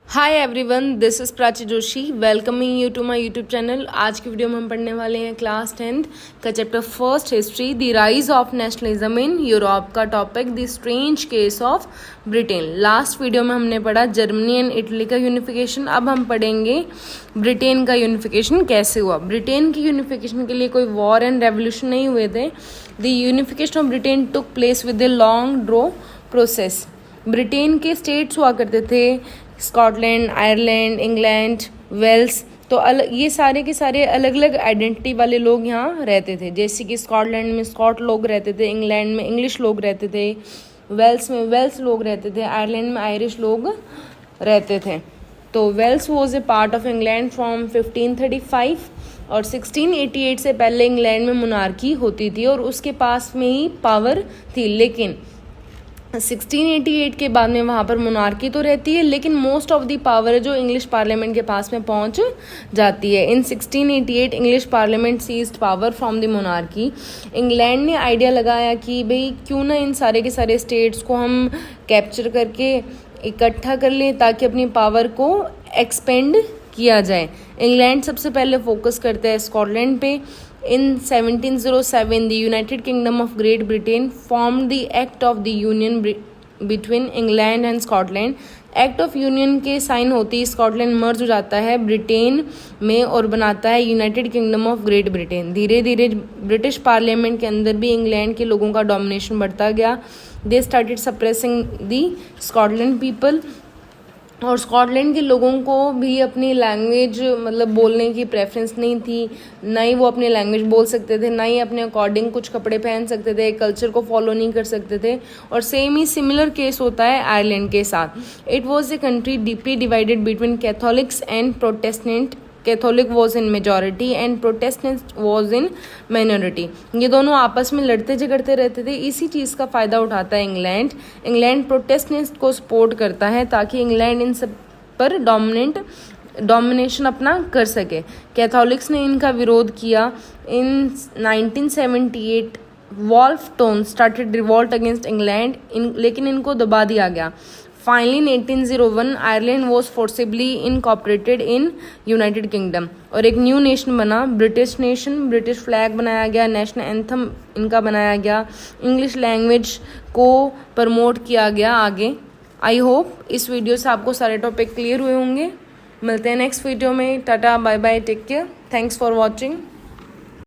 Hi everyone, this is Prachi Joshi welcoming you to my YouTube channel. आज की video में हम पढ़ने वाले हैं क्लास 10th का chapter first history, the rise of nationalism in Europe का topic the strange case of Britain. Last video में हमने पढ़ा जर्मनी एंड इटली का यूनिफिकेशन। अब हम पढ़ेंगे ब्रिटेन का यूनिफिकेशन कैसे हुआ। ब्रिटेन की यूनिफिकेशन के लिए कोई वॉर एंड रेवोल्यूशन नहीं हुए थे। The unification of Britain took place with a long drawn process. Britain के स्टेट्स हुआ करते थे स्कॉटलैंड, आयरलैंड, इंग्लैंड, वेल्स। तो ये सारे के सारे अलग अलग आइडेंटिटी वाले लोग यहाँ रहते थे। जैसे कि स्कॉटलैंड में स्कॉट लोग रहते थे, इंग्लैंड में इंग्लिश लोग रहते थे, वेल्स में वेल्स लोग रहते थे, आयरलैंड में आयरिश लोग रहते थे। तो Wales was a part of England from 1535 और 1688 से पहले इंग्लैंड में मोनार्की होती थी और उसके पास में ही पावर थी। लेकिन 1688 के बाद में वहाँ पर मोनार्की तो रहती है, लेकिन मोस्ट ऑफ द पावर है जो इंग्लिश पार्लियामेंट के पास में पहुँच जाती है। In 1688 English parliament seized power from the monarchy. England ने आइडिया लगाया कि भाई क्यों ना इन सारे के सारे स्टेट्स को हम कैप्चर करके इकट्ठा कर लें ताकि अपनी पावर को एक्सपेंड किया जाए। इंग्लैंड सबसे पहले फोकस करता है स्कॉटलैंड पे। In 1707, the United Kingdom of Great Britain formed the Act of the Union between England and Scotland. Act of union के साइन होती ही स्कॉटलैंड मर्ज हो जाता है ब्रिटेन में और बनाता है United kingdom of great Britain. धीरे धीरे ब्रिटिश पार्लियामेंट के अंदर भी इंग्लैंड के लोगों का डोमिनेशन बढ़ता गया। They started suppressing the Scotland people. और स्कॉटलैंड के लोगों को भी अपनी लैंग्वेज मतलब बोलने की प्रेफरेंस नहीं थी। ना ही वो अपनी लैंग्वेज बोल सकते थे, ना ही अपने अकॉर्डिंग कुछ कपड़े पहन सकते थे, कल्चर को फॉलो नहीं कर सकते थे। और सेम ही सिमिलर केस होता है आयरलैंड के साथ। It was a country deeply divided between Catholics and Protestant. Catholic was in majority and Protestant was in minority. ये दोनों आपस में लड़ते झगड़ते रहते थे। इसी चीज़ का फ़ायदा उठाता है इंग्लैंड। इंग्लैंड प्रोटेस्टेंट को सपोर्ट करता है ताकि इंग्लैंड इन सब पर डोमिनेशन अपना कर सके। कैथोलिक्स ने इनका विरोध किया। In 1978 Wolfe Tone started revolt against England, लेकिन इनको दबा दिया गया। Finally, in 1801, Ireland was forcibly incorporated in United Kingdom और एक न्यू नेशन बना, ब्रिटिश नेशन। ब्रिटिश फ्लैग बनाया गया, नेशनल एंथम इनका बनाया गया, इंग्लिश लैंग्वेज को प्रमोट किया गया आगे। आई होप इस वीडियो से आपको सारे टॉपिक क्लियर हुए होंगे। मिलते हैं नेक्स्ट वीडियो में। Tata, bye bye, take care, thanks for watching.